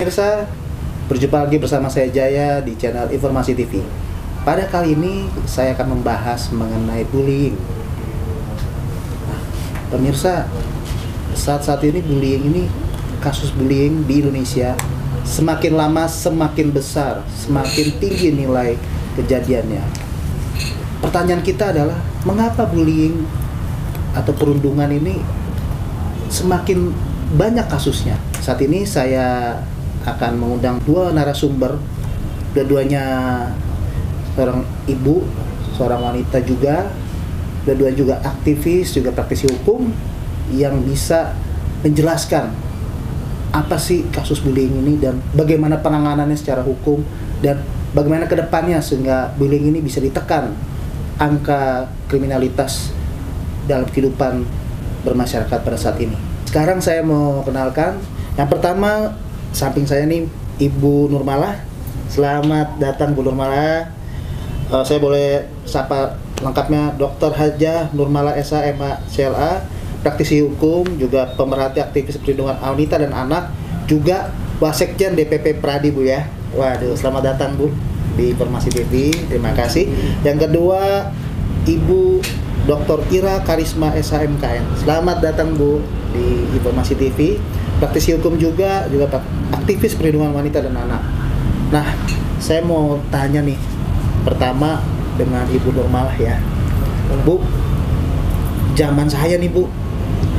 Pemirsa, berjumpa lagi bersama saya Jaya di channel Informasi TV. Pada kali ini saya akan membahas mengenai bullying. Pemirsa, saat ini bullying ini, kasus bullying di Indonesia semakin lama semakin besar, semakin tinggi nilai kejadiannya. Pertanyaan kita adalah, mengapa bullying atau perundungan ini semakin banyak kasusnya? Saat ini saya akan mengundang dua narasumber, dua-duanya seorang ibu, seorang wanita juga, dua-duanya juga aktivis, juga praktisi hukum yang bisa menjelaskan apa sih kasus bullying ini dan bagaimana penanganannya secara hukum dan bagaimana ke depannya sehingga bullying ini bisa ditekan angka kriminalitas dalam kehidupan bermasyarakat pada saat ini. Sekarang saya mau kenalkan yang pertama, samping saya nih Ibu Nurmalah. Selamat datang Bu Nurmalah. Saya boleh sapa lengkapnya Dr. Hajah Nurmalah SH MA CLA, praktisi hukum, juga pemerhati aktivis perlindungan wanita dan anak, juga Wasekjen DPP Pradi Bu ya. Waduh, selamat datang Bu di Informasi TV. Terima kasih. Yang kedua Ibu Dr. Ira Karisma SH MKN. Selamat datang Bu di Informasi TV. Praktisi hukum juga aktivis perlindungan wanita dan anak. Nah, saya mau tanya nih, pertama dengan Ibu Nurmalah ya, Bu, zaman saya nih Bu,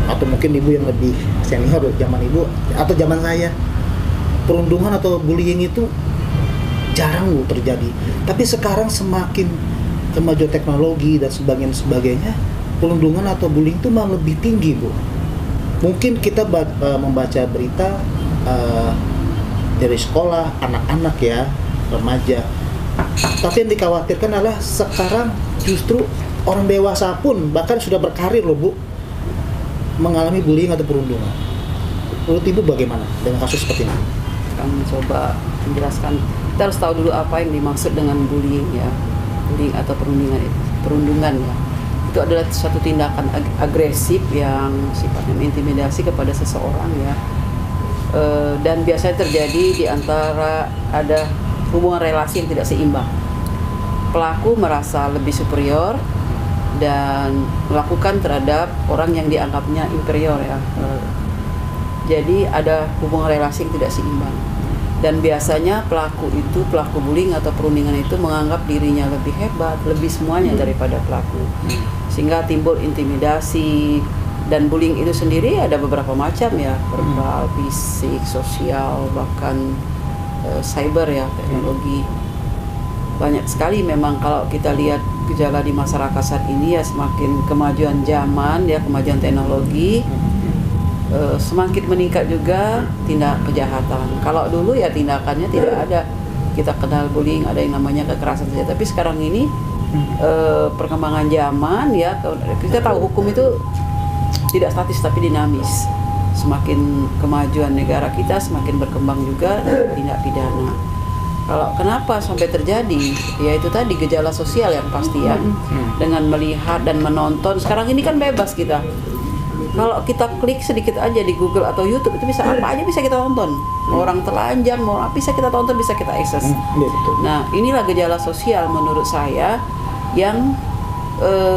atau mungkin Ibu yang lebih senior zaman Ibu atau zaman saya, perundungan atau bullying itu jarang Bu terjadi. Tapi sekarang semakin kemajuan teknologi dan sebagainya, perundungan atau bullying itu malah lebih tinggi Bu. Mungkin kita membaca berita dari sekolah, anak-anak ya, remaja. Tapi yang dikhawatirkan adalah sekarang justru orang dewasa pun bahkan sudah berkarir loh Bu, mengalami bullying atau perundungan. Menurut Ibu bagaimana dengan kasus seperti ini? Kami coba menjelaskan. Kita harus tahu dulu apa yang dimaksud dengan bullying ya. Bullying atau perundungan ya. Itu adalah suatu tindakan agresif yang sifatnya mengintimidasi kepada seseorang ya, dan biasanya terjadi di antara ada hubungan relasi yang tidak seimbang. Pelaku merasa lebih superior dan melakukan terhadap orang yang dianggapnya inferior ya. Jadi ada hubungan relasi yang tidak seimbang. Dan biasanya pelaku bullying atau perundungan itu menganggap dirinya lebih hebat, lebih semuanya daripada pelaku. Sehingga timbul intimidasi, dan bullying itu sendiri ada beberapa macam ya, verbal, fisik, sosial, bahkan cyber ya, teknologi. Banyak sekali memang kalau kita lihat gejala di masyarakat saat ini ya, semakin kemajuan zaman ya, kemajuan teknologi, semakin meningkat juga tindak kejahatan. Kalau dulu ya tindakannya tidak ada, kita kenal bullying ada yang namanya kekerasan saja. Tapi sekarang ini perkembangan zaman ya, kita tahu hukum itu tidak statis tapi dinamis. Semakin kemajuan negara kita semakin berkembang juga tindak pidana. Kalau kenapa sampai terjadi, ya itu tadi gejala sosial yang pasti ya, dengan melihat dan menonton. Sekarang ini kan bebas kita. Kalau kita klik sedikit aja di Google atau YouTube, itu bisa apa aja bisa kita tonton. Orang telanjang, mau apa bisa kita tonton, bisa kita akses. Nah, inilah gejala sosial menurut saya yang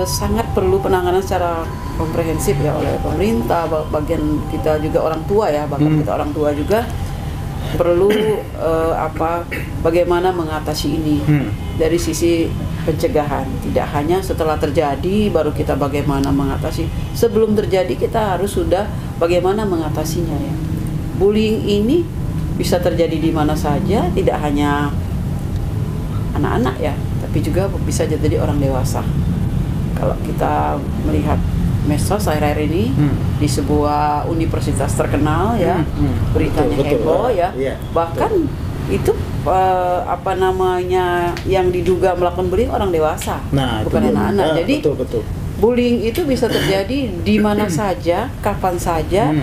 sangat perlu penanganan secara komprehensif ya oleh pemerintah, bagian kita juga orang tua ya, bahkan kita orang tua juga perlu bagaimana mengatasi ini dari sisi pencegahan. Tidak hanya setelah terjadi baru kita bagaimana mengatasi. Sebelum terjadi kita harus sudah bagaimana mengatasinya ya. Bullying ini bisa terjadi di mana saja, tidak hanya anak-anak ya, tapi juga bisa jadi orang dewasa. Kalau kita melihat medsos akhir-akhir ini di sebuah universitas terkenal ya, beritanya heboh ya, bahkan itu yang diduga melakukan bullying orang dewasa, bukan anak-anak. Jadi betul. Bullying itu bisa terjadi di mana saja, kapan saja,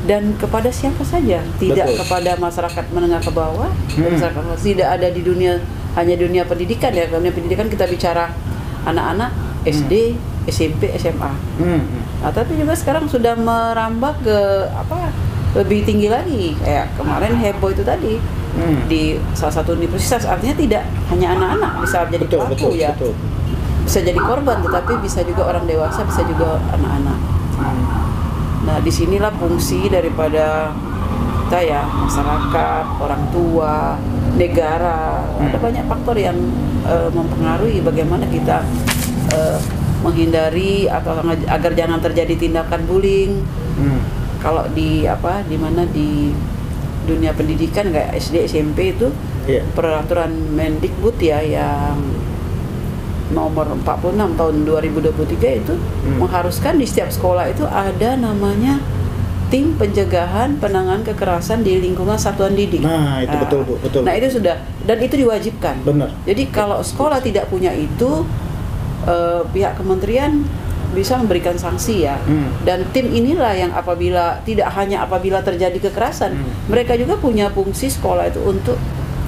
dan kepada siapa saja. Tidak kepada masyarakat menengah ke bawah, masyarakat tidak ada di dunia, hanya dunia pendidikan ya. Dunia pendidikan kita bicara anak-anak SD, SMP, SMA. Nah, tapi juga sekarang sudah merambah ke lebih tinggi lagi. Kayak kemarin heboh itu tadi di salah satu universitas, artinya tidak hanya anak-anak bisa jadi pelaku ya. Bisa jadi korban, tetapi bisa juga orang dewasa, bisa juga anak-anak. Nah, disinilah fungsi daripada kita ya, masyarakat, orang tua, negara. Ada banyak faktor yang mempengaruhi bagaimana kita menghindari atau agar jangan terjadi tindakan bullying. Kalau di mana di dunia pendidikan kayak SD, SMP itu peraturan Mendikbud ya yang nomor 46 tahun 2023 itu mengharuskan di setiap sekolah itu ada namanya tim pencegahan penanganan kekerasan di lingkungan satuan didik. Nah, itu betul. Nah, itu sudah, dan itu diwajibkan. Benar. Jadi kalau sekolah tidak punya itu, pihak kementerian bisa memberikan sanksi ya. Dan tim inilah yang tidak hanya apabila terjadi kekerasan, mereka juga punya fungsi sekolah itu untuk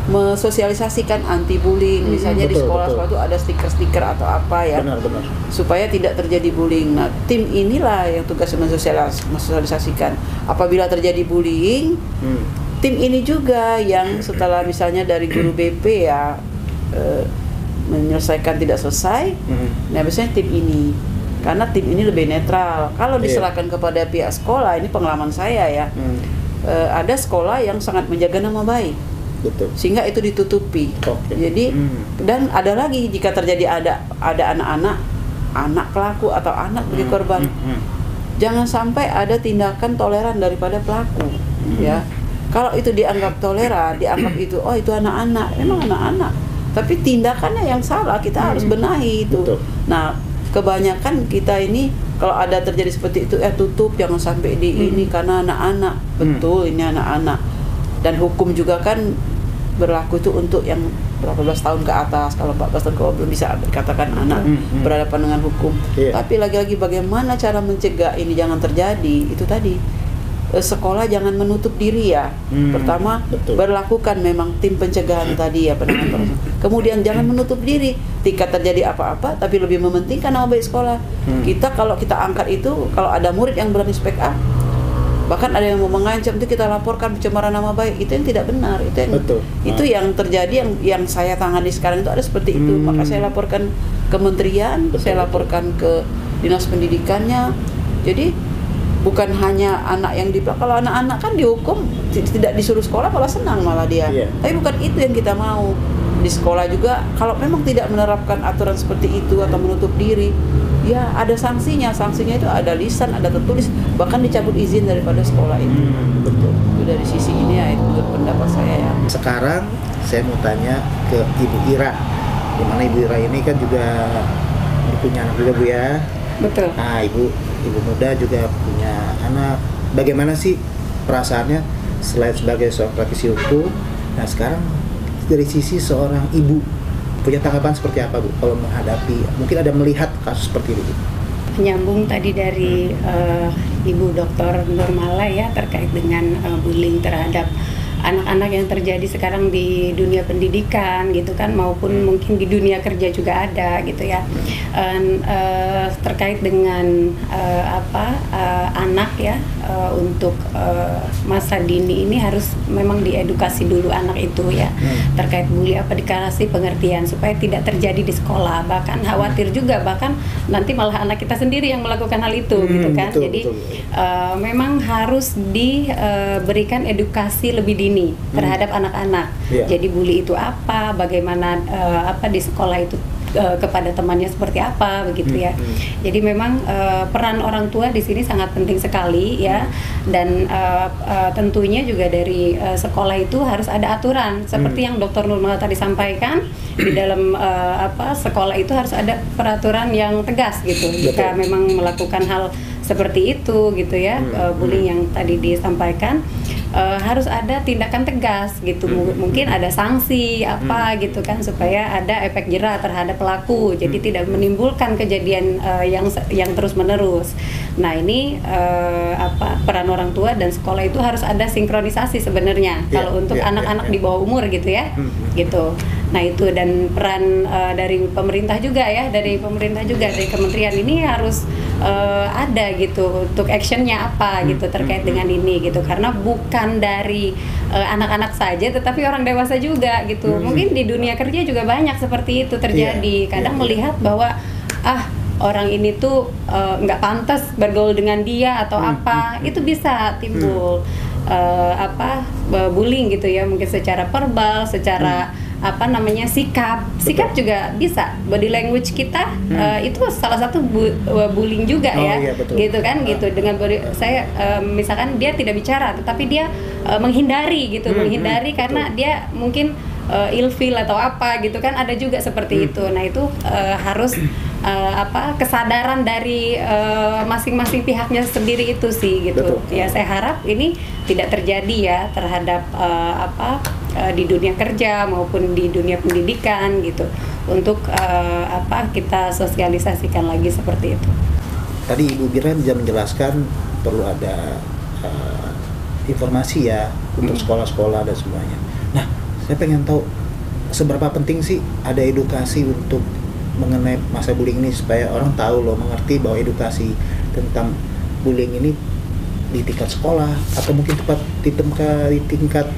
mensosialisasikan anti bullying. Misalnya di sekolah-sekolah itu ada stiker-stiker atau apa ya. Benar. Supaya tidak terjadi bullying. Nah, tim inilah yang tugas mensosialisasikan. Apabila terjadi bullying, tim ini juga yang setelah misalnya dari guru BP ya menyelesaikan tidak selesai, nah biasanya tim ini. Karena tim ini lebih netral. Kalau diserahkan kepada pihak sekolah, ini pengalaman saya ya, ada sekolah yang sangat menjaga nama baik. Betul. Sehingga itu ditutupi. Jadi dan ada lagi jika terjadi ada anak pelaku atau anak menjadi korban, jangan sampai ada tindakan toleran daripada pelaku. Ya, kalau itu dianggap toleran, dianggap itu itu anak-anak, memang anak-anak. Tapi tindakannya yang salah, kita harus benahi itu. Betul. Nah, kebanyakan kita ini kalau ada terjadi seperti itu, tutup, jangan sampai di ini karena anak-anak. Betul, ini anak-anak. Dan hukum juga kan berlaku itu untuk yang berapa belas tahun ke atas. Kalau 14 tahun ke bawah belum bisa dikatakan anak berhadapan dengan hukum. Tapi lagi-lagi bagaimana cara mencegah ini jangan terjadi, itu tadi. Sekolah jangan menutup diri ya. Pertama, berlakukan memang tim pencegahan tadi ya, penanganan. Kemudian jangan menutup diri ketika terjadi apa-apa, tapi lebih mementingkan nama baik sekolah. Kalau kita angkat itu, kalau ada murid yang berani speak up, bahkan ada yang mau mengancam, itu kita laporkan pencemaran nama baik, itu yang tidak benar, itu yang terjadi, yang saya tangani sekarang itu ada seperti itu. Maka saya laporkan kementerian, saya laporkan ke dinas pendidikannya. Jadi bukan hanya anak yang kalau anak-anak kan dihukum tidak disuruh sekolah malah senang malah dia. Tapi bukan itu yang kita mau. Di sekolah juga kalau memang tidak menerapkan aturan seperti itu atau menutup diri, ya ada sanksinya. Sanksinya itu ada lisan, ada tertulis, bahkan dicabut izin daripada sekolah itu. Betul. Itu dari sisi ini ya, itu menurut pendapat saya ya. Sekarang saya mau tanya ke Ibu Ira, dimana Ibu Ira ini kan juga punya anak juga, Bu ya. Betul. Nah, ibu muda juga punya anak. Bagaimana sih perasaannya selain sebagai seorang praktisi hukum? Nah, sekarang dari sisi seorang ibu punya tanggapan seperti apa, Bu, kalau menghadapi, mungkin ada melihat kasus seperti ini? Menyambung tadi dari Ibu Dr. Nurmala ya, terkait dengan bullying terhadap anak-anak yang terjadi sekarang di dunia pendidikan gitu kan, maupun mungkin di dunia kerja juga ada gitu ya. Terkait dengan anak ya, untuk masa dini ini harus memang diedukasi dulu anak itu ya, terkait bully, dikasih pengertian supaya tidak terjadi di sekolah. Bahkan khawatir juga, bahkan nanti malah anak kita sendiri yang melakukan hal itu gitu kan. Jadi memang harus diberikan edukasi lebih dini terhadap anak-anak. Jadi bully itu apa, bagaimana di sekolah itu kepada temannya seperti apa begitu ya. Jadi memang peran orang tua di sini sangat penting sekali ya, dan tentunya juga dari sekolah itu harus ada aturan seperti yang Dr. Nurmala tadi sampaikan. Di dalam sekolah itu harus ada peraturan yang tegas gitu. Jika memang melakukan hal seperti itu gitu ya, bullying yang tadi disampaikan, harus ada tindakan tegas gitu. Mungkin ada sanksi gitu kan, supaya ada efek jera terhadap pelaku, jadi tidak menimbulkan kejadian yang terus menerus. Nah, ini peran orang tua dan sekolah itu harus ada sinkronisasi sebenarnya kalau untuk anak-anak di bawah umur gitu ya. Gitu. Nah itu, dan peran dari pemerintah juga ya, dari kementerian ini harus ada gitu untuk actionnya apa gitu terkait dengan ini gitu, karena bukan dari anak-anak saja tetapi orang dewasa juga gitu. Mungkin di dunia kerja juga banyak seperti itu terjadi. Kadang melihat bahwa orang ini tuh nggak pantas bergaul dengan dia atau apa, itu bisa timbul bullying gitu ya, mungkin secara verbal, secara sikap juga bisa. Body language kita itu salah satu bullying juga ya, betul. gitu kan, gitu. Dengan saya misalkan dia tidak bicara tetapi dia menghindari gitu, menghindari karena dia mungkin ilfil atau apa gitu kan, ada juga seperti itu. Nah itu harus kesadaran dari masing-masing pihaknya sendiri itu sih gitu. Betul. Ya saya harap ini tidak terjadi ya terhadap di dunia kerja maupun di dunia pendidikan gitu, untuk kita sosialisasikan lagi seperti itu. Tadi Ibu Biran juga menjelaskan perlu ada informasi ya untuk sekolah-sekolah dan semuanya. Nah, saya pengen tahu seberapa penting sih ada edukasi untuk mengenai masa bullying ini, supaya orang tahu mengerti bahwa edukasi tentang bullying ini di tingkat sekolah atau mungkin di tingkat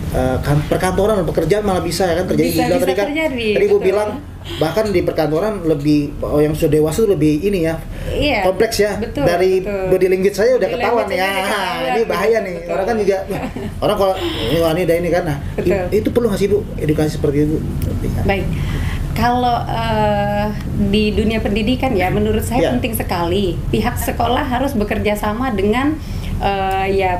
perkantoran dan pekerjaan malah bisa ya kan terjadi. Tadi Ibu bilang bahkan di perkantoran lebih yang sudah dewasa lebih ini ya, kompleks ya. Dari body language saya udah ketahuan ya. Ini bahaya nih. Orang kan juga orang kalau ini kan. Nah, itu perlu nggak sih Bu edukasi seperti itu? Baik. Kalau di dunia pendidikan ya, menurut saya penting sekali pihak sekolah harus bekerja sama dengan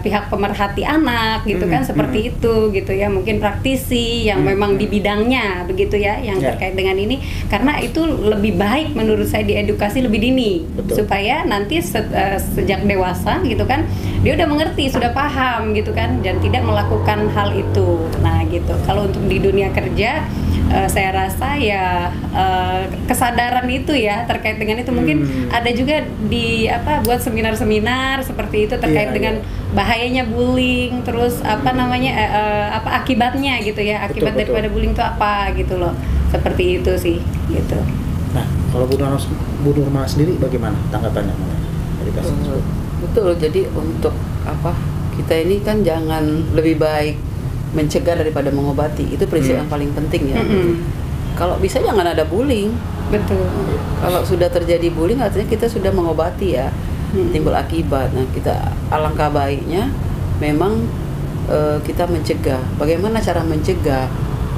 pihak pemerhati anak gitu kan, seperti itu gitu ya, mungkin praktisi yang memang di bidangnya begitu ya, yang terkait dengan ini, karena itu lebih baik menurut saya diedukasi lebih dini. Betul. Supaya nanti sejak dewasa gitu kan dia udah mengerti, sudah paham gitu kan, dan tidak melakukan hal itu. Nah gitu. Kalau untuk di dunia kerja saya rasa ya kesadaran itu ya terkait dengan itu mungkin ada juga buat seminar-seminar seperti itu terkait dengan bahayanya bullying, terus akibatnya gitu ya, akibat daripada bullying itu apa gitu loh, seperti itu sih gitu. Nah kalau Bu Nurmala sendiri bagaimana tanggapannya dari kasus tersebut? Betul, jadi untuk kita ini kan jangan lebih baik mencegah daripada mengobati, itu prinsip yang paling penting ya. Kalau bisa jangan ada bullying. Betul. Kalau sudah terjadi bullying artinya kita sudah mengobati ya, timbul akibat. Nah kita alangkah baiknya memang kita mencegah. Bagaimana cara mencegah?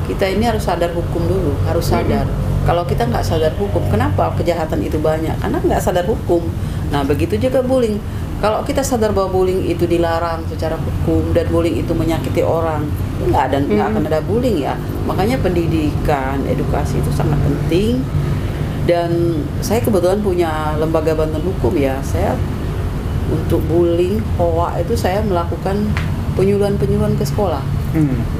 Kita ini harus sadar hukum dulu, harus sadar. Kalau kita nggak sadar hukum, kenapa kejahatan itu banyak? Karena nggak sadar hukum. Nah begitu juga bullying. Kalau kita sadar bahwa bullying itu dilarang secara hukum dan bullying itu menyakiti orang, nggak akan ada bullying ya. Makanya pendidikan, edukasi itu sangat penting. Dan saya kebetulan punya lembaga bantuan hukum ya. Saya untuk bullying, HOA itu saya melakukan penyuluhan ke sekolah.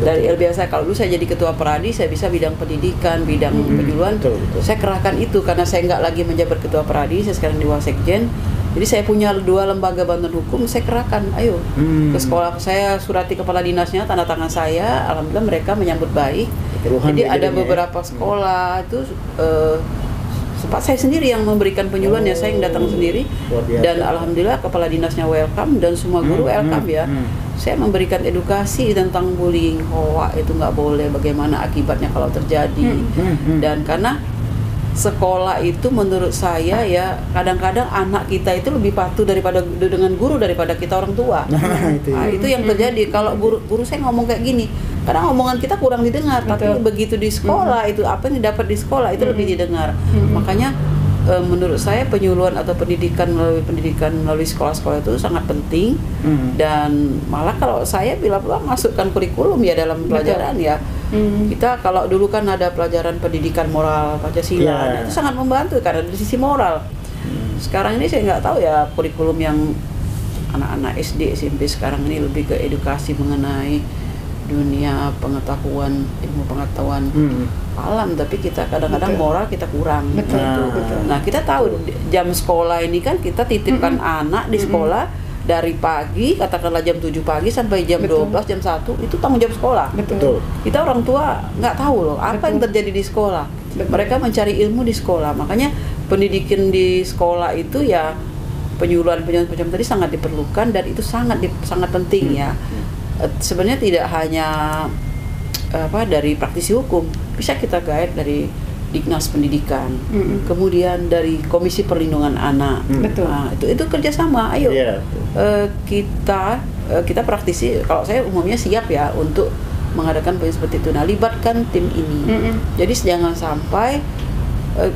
Dari LBH saya, kalau dulu saya jadi ketua Peradi, saya bisa bidang pendidikan, bidang penyuluhan. Betul. Saya kerahkan itu karena saya nggak lagi menjabat ketua Peradi, saya sekarang di Wasekjen. Jadi saya punya 2 lembaga bantuan hukum, saya kerahkan, ayo ke sekolah. Saya surati kepala dinasnya, tanda tangan saya, alhamdulillah mereka menyambut baik. Jadi ada beberapa sekolah itu sempat saya sendiri yang memberikan penyuluhan ya, saya yang datang sendiri, dan alhamdulillah kepala dinasnya welcome dan semua guru welcome ya. Saya memberikan edukasi tentang bullying, HOA itu nggak boleh, bagaimana akibatnya kalau terjadi, dan karena sekolah itu menurut saya ya kadang-kadang anak kita itu lebih patuh dengan guru daripada kita orang tua. Itu yang terjadi. Kalau guru saya ngomong kayak gini, kadang omongan kita kurang didengar. Tapi begitu di sekolah itu apa yang didapat di sekolah itu lebih didengar. Makanya menurut saya penyuluhan atau pendidikan melalui sekolah-sekolah itu sangat penting. Dan malah kalau saya bila masukkan kurikulum ya dalam pelajaran ya. Kita kalau dulu kan ada pelajaran pendidikan moral Pancasila, itu sangat membantu karena dari sisi moral. Sekarang ini saya nggak tahu ya kurikulum yang anak-anak SD, SMP sekarang ini lebih ke edukasi mengenai dunia pengetahuan, ilmu pengetahuan alam, tapi kita kadang-kadang moral kita kurang. Betul. Nah kita tahu jam sekolah ini kan kita titipkan anak di sekolah, dari pagi, katakanlah jam 7 pagi sampai jam Betul. 12, jam 1 itu tanggung jawab sekolah. Betul. Kita orang tua nggak tahu loh apa yang Betul. terjadi di sekolah. Betul. Mereka mencari ilmu di sekolah. Makanya pendidikan di sekolah itu ya penyuluhan macam tadi sangat diperlukan dan itu sangat penting ya. Sebenarnya tidak hanya dari praktisi hukum, bisa kita guide dari Dignas Pendidikan, kemudian dari Komisi Perlindungan Anak. Betul. Nah, itu kerjasama. Ayo Iya. kita praktisi. Kalau saya umumnya siap ya untuk mengadakan poin seperti itu. Nah, libatkan tim ini. Jadi jangan sampai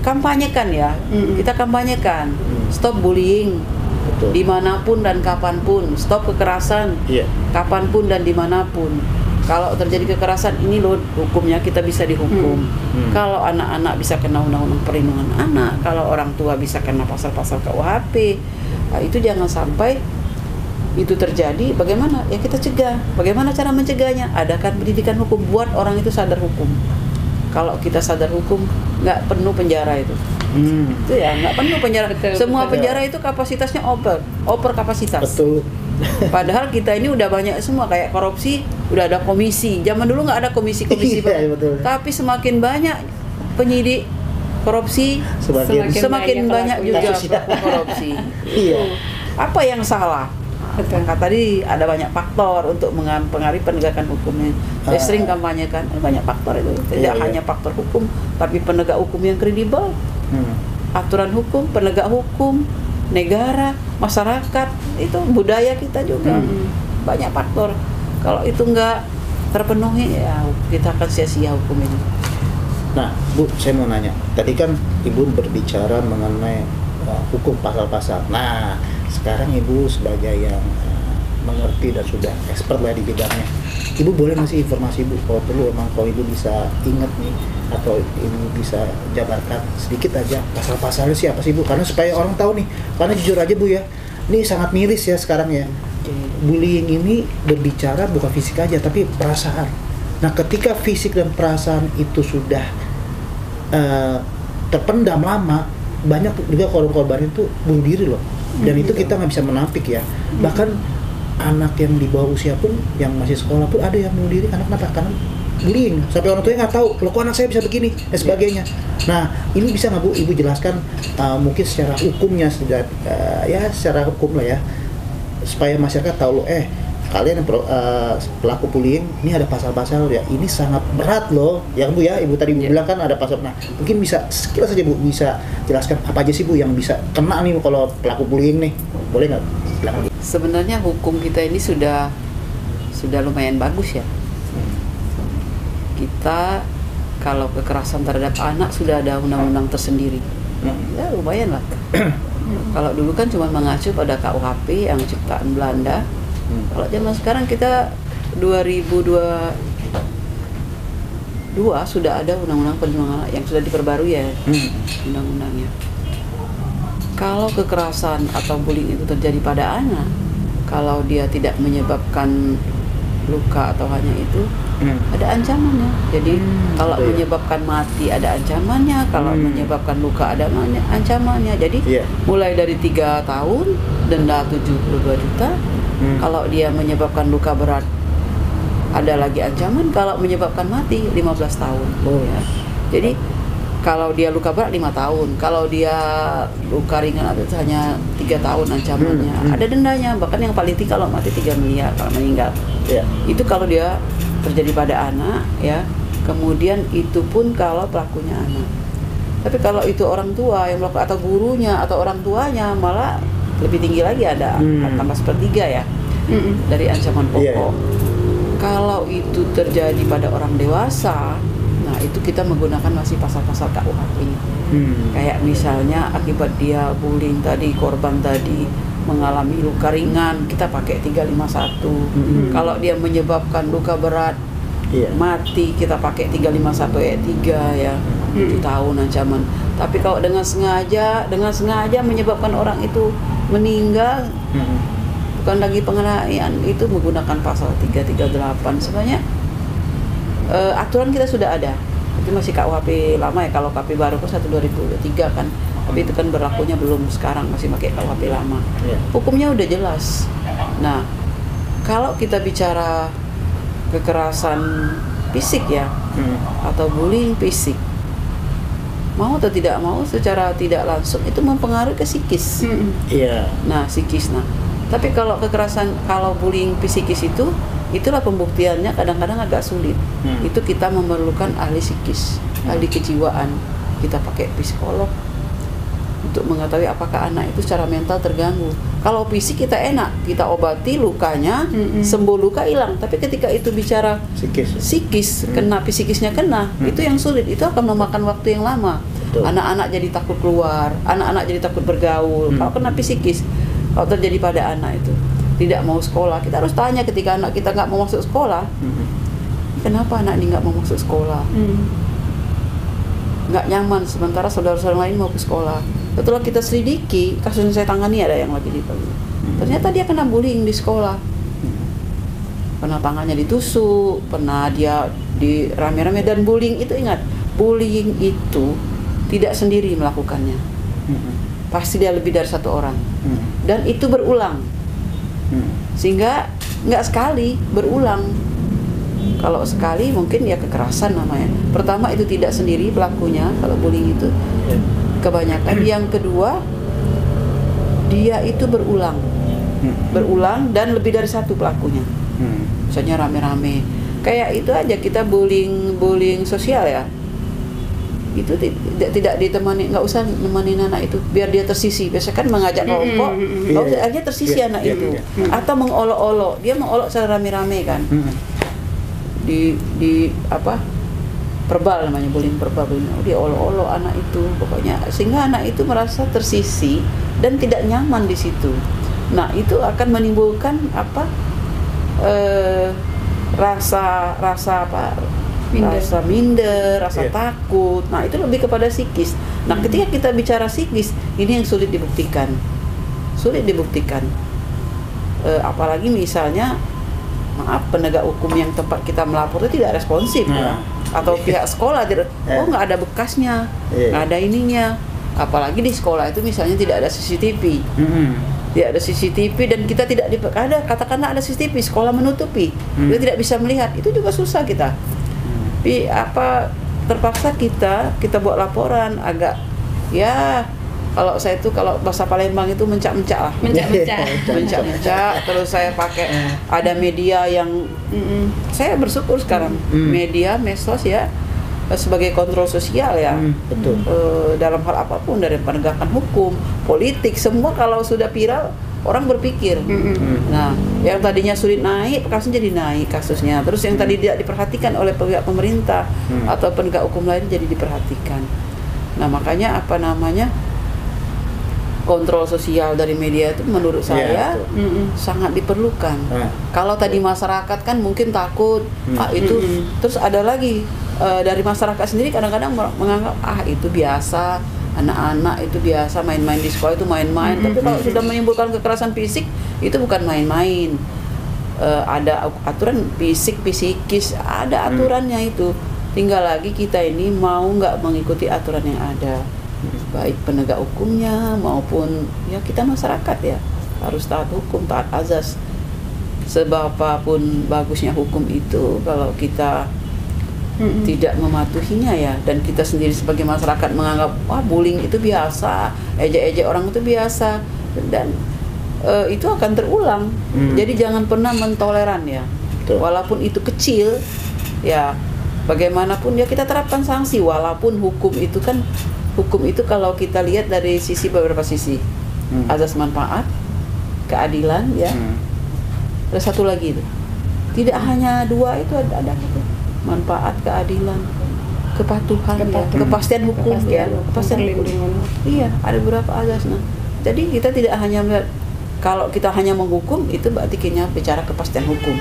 kampanyekan ya. Kita kampanyekan stop bullying Betul. dimanapun dan kapanpun, stop kekerasan Iya. kapanpun dan dimanapun. Kalau terjadi kekerasan ini loh hukumnya, kita bisa dihukum. Kalau anak-anak bisa kena undang-undang perlindungan anak, kalau orang tua bisa kena pasal-pasal KUHP. Nah, itu jangan sampai itu terjadi. Bagaimana? Ya kita cegah. Bagaimana cara mencegahnya? Adakan pendidikan hukum, buat orang itu sadar hukum. Kalau kita sadar hukum, nggak penuh penjara itu. Itu ya, nggak penuh penjara. Betul, Semua betul. penjara itu kapasitasnya over kapasitas. Betul. Padahal kita ini udah banyak semua, kayak korupsi udah ada komisi. Zaman dulu nggak ada komisi-komisi, Iya, betul. tapi semakin banyak penyidik korupsi, semakin banyak juga kasusnya. pelaku korupsi. Iya. Apa yang salah? Betul. Maka tadi ada banyak faktor untuk mempengaruhi penegakan hukumnya. Saya sering kampanyekan banyak faktor itu, tidak Iya, hanya faktor hukum, tapi penegak hukum yang kredibel, aturan hukum, penegak hukum, negara, masyarakat, itu budaya kita juga. Banyak faktor. Kalau itu nggak terpenuhi, ya kita akan sia-sia hukum ini. Nah, Bu, saya mau nanya. Tadi kan Ibu berbicara mengenai hukum pasal-pasal. Nah, sekarang Ibu sebagai yang mengerti dan sudah expert lah di bidangnya, Ibu boleh ngasih informasi, Bu, kalau perlu emang kalau Ibu bisa ingat nih atau Ibu bisa jabarkan sedikit aja pasal-pasalnya siapa sih, Bu? Karena supaya orang tahu nih. Karena jujur aja, Bu, ya, ini sangat miris ya sekarang ya. Bullying ini berbicara bukan fisik aja tapi perasaan. Nah, ketika fisik dan perasaan itu sudah terpendam lama, banyak juga korban-korban itu bunuh diri loh. Dan itu kita nggak bisa menampik ya. Bahkan anak yang di bawah usia pun, yang masih sekolah pun ada yang bunuh diri. Karena kenapa? Karena bullying. Sampai orang tuanya nggak tahu, loh kok anak saya bisa begini dan sebagainya. Nah, ini bisa nggak, Bu, Ibu jelaskan mungkin secara hukumnya sudah ya secara hukum lah ya, supaya masyarakat tahu loh, kalian yang pelaku bullying ini ada pasal-pasal ya, ini sangat berat loh ya, Bu ya. Ibu tadi bilang kan ada pasal. Nah, mungkin bisa sekilas saja, Bu, bisa jelaskan apa aja sih, Bu, yang bisa kena nih kalau pelaku bullying nih, boleh nggak? Silakan. Sebenarnya hukum kita ini sudah lumayan bagus ya. Kita kalau kekerasan terhadap anak sudah ada undang-undang tersendiri. Ya lumayan lah. Kalau dulu kan cuma mengacu pada KUHP yang ciptaan Belanda. Kalau zaman sekarang kita 2022 sudah ada undang-undang perlindungan anak yang sudah diperbarui ya, undang-undangnya. Kalau kekerasan atau bullying itu terjadi pada anak, kalau dia tidak menyebabkan luka atau hanya itu, ada ancamannya. Jadi kalau menyebabkan mati ada ancamannya, kalau menyebabkan luka ada ancamannya. Jadi mulai dari 3 tahun denda 72 juta. Kalau dia menyebabkan luka berat ada lagi ancaman, kalau menyebabkan mati 15 tahun. Ya. Jadi kalau dia luka berat 5 tahun, kalau dia luka ringan itu hanya 3 tahun ancamannya. Ada dendanya, bahkan yang paling tinggi kalau mati 3 miliar kalau meninggal. Itu kalau dia terjadi pada anak ya. Kemudian itu pun kalau pelakunya anak. Tapi kalau itu orang tua yang melakukan, atau gurunya atau orang tuanya, malah lebih tinggi lagi, ada tambah 1/3 ya dari ancaman pokok. Kalau itu terjadi pada orang dewasa, nah itu kita menggunakan masih pasal-pasal KUHP. Kayak misalnya akibat dia bullying tadi, korban tadi mengalami luka ringan, kita pakai 351. Kalau dia menyebabkan luka berat, mati, kita pakai 351 ayat 3 ya, 7 tahun ancaman. Tapi kalau dengan sengaja menyebabkan orang itu meninggal, bukan lagi penganiayaan, itu menggunakan pasal 338. Sebenarnya aturan kita sudah ada. Itu masih KUHP lama ya, kalau KUHP baru kan 1/2023 kan. Tapi itu kan berlakunya belum sekarang, masih pakai KUHP lama. Iya. Hukumnya udah jelas. Nah, kalau kita bicara kekerasan fisik ya, atau bullying fisik, mau atau tidak mau secara tidak langsung itu mempengaruhi ke psikis. Iya. Nah, psikis. Nah, tapi kalau kalau bullying psikis itulah pembuktiannya kadang-kadang agak sulit. Itu kita memerlukan ahli psikis, ahli kejiwaan. Kita pakai psikolog untuk mengetahui apakah anak itu secara mental terganggu. Kalau fisik kita enak, kita obati lukanya, sembuh luka hilang. Tapi ketika itu bicara psikis, kena psikisnya kena, itu yang sulit. Itu akan memakan waktu yang lama. Betul. Anak-anak jadi takut keluar, anak-anak jadi takut bergaul. Kalau kena psikis, kalau terjadi pada anak itu tidak mau sekolah, kita harus tanya ketika anak kita nggak mau masuk sekolah, kenapa anak ini nggak mau masuk sekolah? Nggak nyaman, sementara saudara-saudara lain mau ke sekolah. Setelah kita selidiki, kasus yang saya tangani ada yang lagi dipanggil. Ternyata dia kena bullying di sekolah. Pernah tangannya ditusuk, pernah dia di rame-rame. Dan bullying itu, ingat, bullying itu tidak sendiri melakukannya. Pasti dia lebih dari satu orang. Dan itu berulang. Sehingga nggak sekali, berulang. Kalau sekali mungkin ya kekerasan namanya. Pertama itu tidak sendiri pelakunya kalau bullying itu. Kebanyakan. Yang kedua, dia itu berulang. Berulang dan lebih dari satu pelakunya. Misalnya rame-rame. Kayak itu aja, kita bullying sosial ya. Itu tidak ditemani, nggak usah nemani anak itu biar dia tersisi. Biasa kan mengajak kelompok, akhirnya tersisi anak itu. Atau mengolok-olok, dia mengolok secara rame-rame kan. Di apa? Verbal namanya, bullying verbal. Dia olok-olok anak itu, pokoknya sehingga anak itu merasa tersisi dan tidak nyaman di situ. Nah, itu akan menimbulkan apa? Rasa apa? Rasa minder, rasa takut. Nah, itu lebih kepada psikis. Nah, ketika kita bicara psikis, ini yang sulit dibuktikan. Apalagi misalnya, maaf, penegak hukum yang tempat kita melapor itu tidak responsif ya. Atau pihak sekolah tidak, nggak ada bekasnya, nggak ada ininya. Apalagi di sekolah itu misalnya tidak ada CCTV. Tidak ada CCTV dan kita tidak ada, katakanlah ada CCTV, sekolah menutupi, kita tidak bisa melihat, itu juga susah kita. Tapi terpaksa kita buat laporan agak ya, kalau saya itu kalau bahasa Palembang itu mencak-mencak lah. Mencak-mencak. Terus saya pakai ada media yang saya bersyukur sekarang media medsos ya sebagai kontrol sosial ya. Betul. Dalam hal apapun, dari penegakan hukum, politik, semua kalau sudah viral orang berpikir. Nah, yang tadinya sulit naik, kasusnya jadi naik kasusnya. Terus yang tadi tidak diperhatikan oleh pihak pemerintah atau penegak hukum lain jadi diperhatikan. Nah, makanya kontrol sosial dari media itu menurut saya sangat diperlukan. Kalau tadi masyarakat kan mungkin takut, itu terus ada lagi dari masyarakat sendiri kadang-kadang menganggap itu biasa, anak-anak itu biasa main-main di sekolah itu main-main. Tapi kalau sudah menimbulkan kekerasan fisik itu bukan main-main. Ada aturan fisik, psikis, ada aturannya itu. Tinggal lagi kita ini mau nggak mengikuti aturan yang ada, baik penegak hukumnya maupun ya kita masyarakat ya harus taat hukum, taat azas. Sebapapun bagusnya hukum itu, kalau kita tidak mematuhinya ya, dan kita sendiri sebagai masyarakat menganggap bullying itu biasa, ejek-ejek orang itu biasa, dan itu akan terulang. Jadi jangan pernah mentoleran ya. Walaupun itu kecil ya, bagaimanapun ya kita terapkan sanksi. Walaupun hukum itu kalau kita lihat dari beberapa sisi, azas manfaat, keadilan ya. Ada satu lagi itu, tidak hanya dua itu, ada itu, manfaat, keadilan, kepatuhan. Ya, kepastian hukum ya, kepastian hukum. Iya, ada beberapa azas. Nah, jadi kita tidak hanya melihat, kalau kita hanya menghukum itu berarti kita bicara kepastian hukum.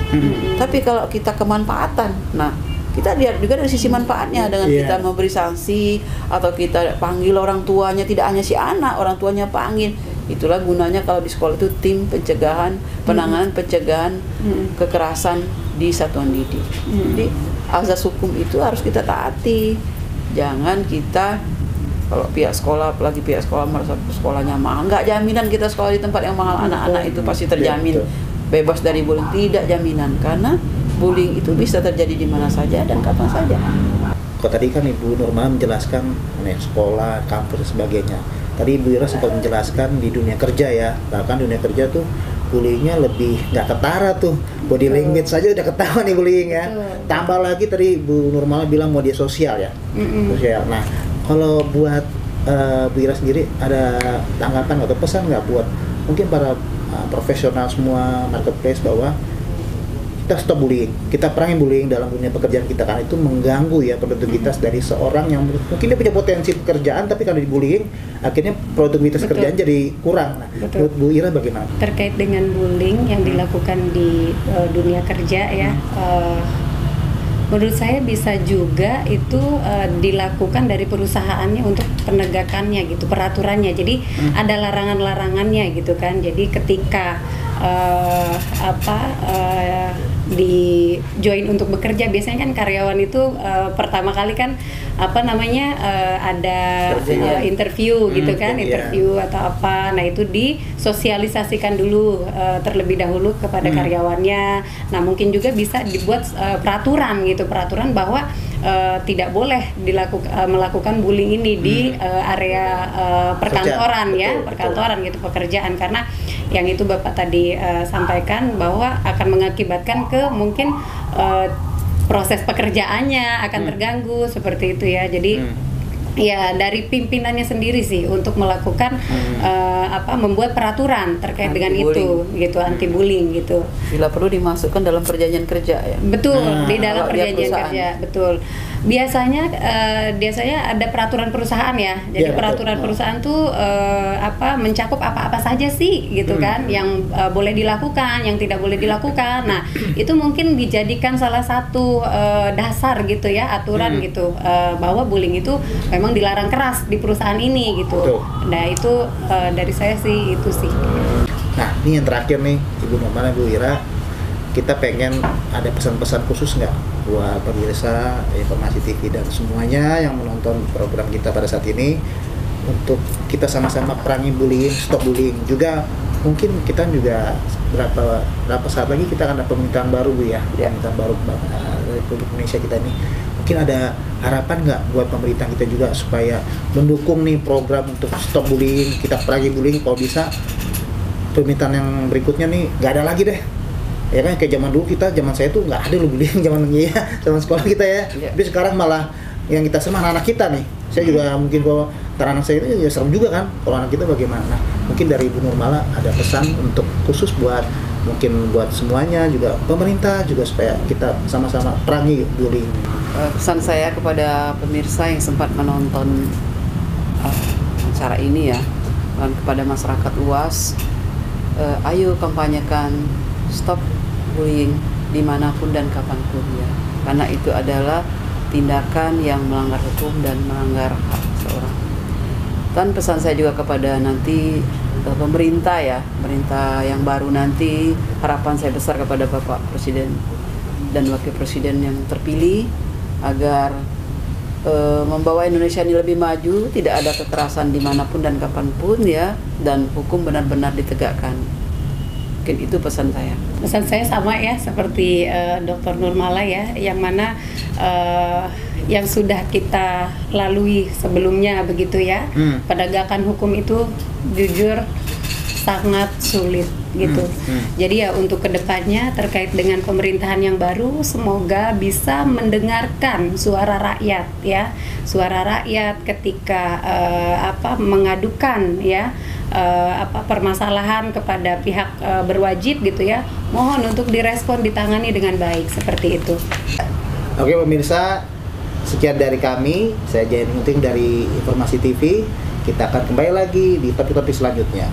Tapi kalau kita kemanfaatan, nah kita lihat juga dari sisi manfaatnya dengan kita memberi sanksi atau kita panggil orang tuanya, tidak hanya si anak, orang tuanya panggil. Itulah gunanya kalau di sekolah itu tim pencegahan, penanganan pencegahan kekerasan di satuan didik. Jadi azas hukum itu harus kita taati. Jangan kita Kalau pihak sekolah, apalagi pihak sekolah merasa sekolahnya mahal, nggak jaminan kita sekolah di tempat yang mahal anak-anak itu pasti terjamin bebas dari bullying. Tidak jaminan, karena bullying itu bisa terjadi di mana saja dan kapan saja. Kalau tadi kan Ibu Nurmala menjelaskan mengenai sekolah, kampus dan sebagainya. Tadi Ibu Ira sempat menjelaskan di dunia kerja ya, bahkan dunia kerja tuh bullyingnya lebih nggak ketara tuh, body language saja udah ketahuan nih bullying ya. Tambah lagi tadi Bu Nurmala bilang media sosial ya, sosial. Nah, kalau buat Bu Ira sendiri ada tanggapan atau pesan nggak buat mungkin para profesional semua marketplace bahwa kita stop bullying, kita perangi bullying dalam dunia pekerjaan kita, kan itu mengganggu ya produktivitas dari seorang yang mungkin dia punya potensi pekerjaan tapi kalau dibullying akhirnya produktivitas kerjaan jadi kurang. Nah, menurut Bu Ira bagaimana? Terkait dengan bullying yang dilakukan di dunia kerja ya, menurut saya bisa juga itu dilakukan dari perusahaannya untuk penegakannya gitu, peraturannya. Jadi ada larangan-larangannya gitu kan. Jadi ketika di join untuk bekerja, biasanya kan karyawan itu pertama kali kan ada interview gitu kan, interview atau apa. Nah, itu disosialisasikan dulu terlebih dahulu kepada karyawannya. Nah, mungkin juga bisa dibuat peraturan gitu, peraturan bahwa tidak boleh melakukan bullying ini di area perkantoran ya, perkantoran gitu, pekerjaan, karena yang itu Bapak tadi sampaikan bahwa akan mengakibatkan ke mungkin proses pekerjaannya akan terganggu seperti itu ya. Jadi ya dari pimpinannya sendiri sih untuk melakukan membuat peraturan terkait dengan itu gitu, anti bullying gitu. Bila perlu dimasukkan dalam perjanjian kerja ya. Betul, di dalam perjanjian kerja, betul. Biasanya ada peraturan perusahaan ya. Jadi peraturan perusahaan tuh mencakup apa-apa saja sih gitu kan, yang boleh dilakukan, yang tidak boleh dilakukan. Nah, itu mungkin dijadikan salah satu dasar gitu ya, aturan gitu, bahwa bullying itu memang dilarang keras di perusahaan ini gitu. Betul. Nah, itu dari saya sih itu sih. Nah, ini yang terakhir nih, Ibu Nurmala, Bu Ira, kita pengen ada pesan-pesan khusus nggak buat pemirsa Informasi TV dan semuanya yang menonton program kita pada saat ini untuk kita sama-sama perangi bullying, stop bullying. Juga mungkin kita juga berapa saat lagi kita akan ada pemerintahan baru Bu ya, pemerintahan baru Republik Indonesia kita ini. Mungkin ada harapan nggak buat pemerintah kita juga supaya mendukung nih program untuk stop bullying, kita perangi bullying, kalau bisa pemerintahan yang berikutnya nih nggak ada lagi deh. Ya kan kayak zaman dulu zaman saya tuh nggak ada loh bullying zaman sekolah kita ya. Tapi sekarang malah yang kita sama anak-anak kita nih. Saya juga mungkin kalau anak saya itu ya serem juga kan. Kalau anak kita bagaimana? Nah, mungkin dari Ibu Nurmala ada pesan untuk khusus buat semuanya, juga pemerintah juga, supaya kita sama-sama perangi bullying. Pesan saya kepada pemirsa yang sempat menonton acara ini ya, dan kepada masyarakat luas, ayo kampanyekan stop bullying dimanapun dan kapanpun ya, karena itu adalah tindakan yang melanggar hukum dan melanggar hak seorang. Dan pesan saya juga kepada nanti pemerintah ya, pemerintah yang baru nanti, harapan saya besar kepada Bapak Presiden dan Wakil Presiden yang terpilih agar membawa Indonesia ini lebih maju, tidak ada kekerasan dimanapun dan kapanpun ya, dan hukum benar-benar ditegakkan. Mungkin itu pesan saya. Pesan saya sama ya seperti Dr. Nurmala ya, yang mana yang sudah kita lalui sebelumnya begitu ya. Penegakan hukum itu jujur sangat sulit gitu. Jadi ya untuk kedepannya terkait dengan pemerintahan yang baru, semoga bisa mendengarkan suara rakyat ya, suara rakyat ketika mengadukan ya permasalahan kepada pihak berwajib gitu ya. Mohon untuk direspon, ditangani dengan baik seperti itu. Oke pemirsa, sekian dari kami. Saya Jain Gunting dari Informasi TV. Kita akan kembali lagi di topik-topik selanjutnya.